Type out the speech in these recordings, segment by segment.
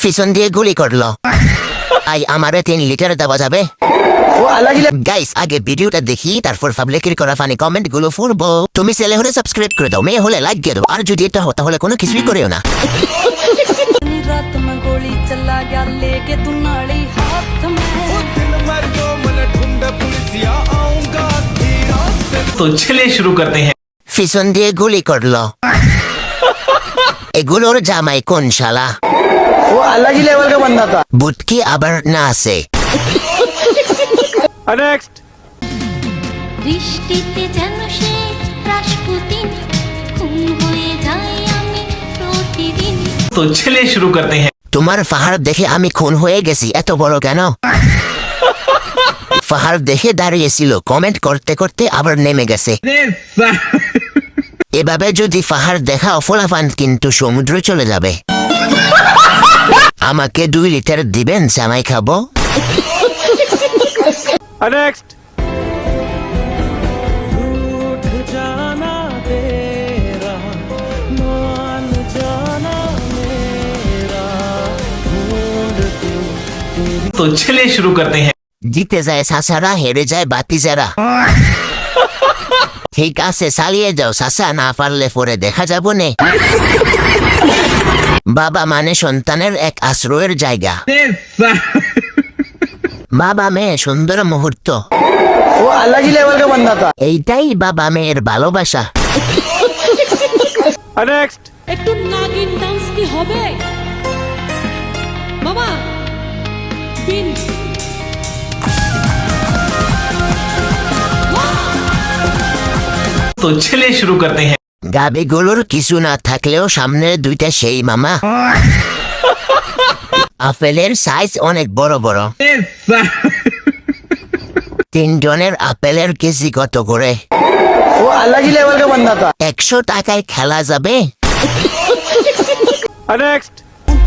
পিছন দিয়ে গুলি করলো। আই আমারে 3 লিটার দেওয়া যাবে? গাইস আগে ভিডিওটা দেখি তারপর পাবলিকের করা ফানি কমেন্ট গুলো পড়বো। তুমি ছেলে হলে সাবস্ক্রাইব করে দাও, মেয়ে হলে লাইক দিয়ে দাও, আর যদি এটা হয় তাহলে কোনো কিছুই করিও না। रात में गोली चला गया लेके तू नाली हाथ में। तो चलिए शुरू करते हैं। পিছন দিয়ে গুলি করলো। এগুলোর জামাই কোন শালা? वो अलग ही लेवल का बंदा था। বুটকি আবার না আছে। नेक्स्ट বৃষ্টিতে যেন সে রাসপুতিন খুন হয়ে যায় আমি প্রতিদিন। तो चलिए शुरू करते हैं। তোমার পাহাড় দেখে আমি খুন হয়ে গেছি, এত বড় কেন? পাহাড় দেখে দাঁড়িয়েছিল, কমেন্ট করতে করতে আবার নেমে গেছে। এভাবে যদি পাহাড় দেখা অফলাফান কিন্তু সমুদ্র চলে যাবে। আমাকে 2 লিটার দিবেন, জামাই খাবো। नेक्स्ट तो चलिए शुरू करते हैं। জিতে যায় সাসারা, হেরে যায় বাতিজারা। ঠিক আছে চালিয়ে যাও সাসা, না পারলে পরে দেখা যাব নে। বাবা মানে সন্তানের এক আশ্রয়ের জায়গা। বাবা মেয়ে সুন্দর মুহূর্ত, वो अलग ही लेवल का बंदा था। এইটাই বাবা মেয়ের ভালোবাসা। नेक्स्ट একটু নাগিন ডান্স কি হবে মামা? বিন तो चलिए शुरू करते हैं। গাবিগুলোর কিছু না থাকলেও সামনের 2টা সেই মামা। আপেলের সাইজ অনেক বড় বড়। 3 জনের আপেলের কেজি কত করে? वो अलग ही लेवल का बंदा था। 100 টাকায় খেলা যাবে? नेक्स्ट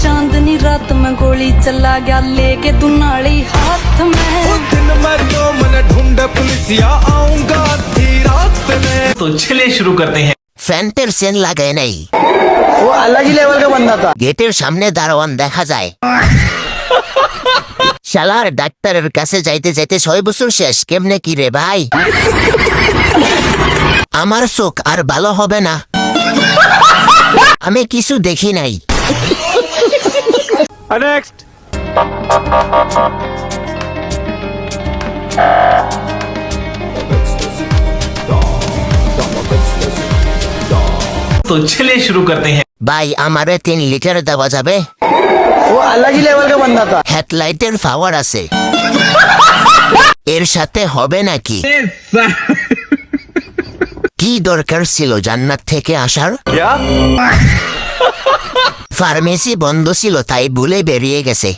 चांदनी रात में गोली चला गया लेके तू नाली हाथ में। तो चलिए शुरू करते हैं। ফ্যান্টের সেন লাগায় নাই। वो अलग ही लेवल का बंदा था। গেটের সামনে দারোয়ান দেখা যায়। শালার ডাক্তারের কাছে যাইতে যাইতে 6 বছর শেষ, কেমনে কি রে ভাই? আমার চোখ আর ভালো হবে না, আমি কিছু দেখি নাই। नेक्स्ट तो चलिए शुरू करते हैं। ভাই আমারে 3 লিটার দেওয়া যাবে? वो अलग ही लेवल का बंदा था। হেডলাইটের পাওয়ার আছে, এর সাথে হবে নাকি? কি দরকার ছিল জান্নাত থেকে আসার? क्या ফার্মেসি বন্ধ ছিল তাই ভুলে বেরিয়ে গেছে।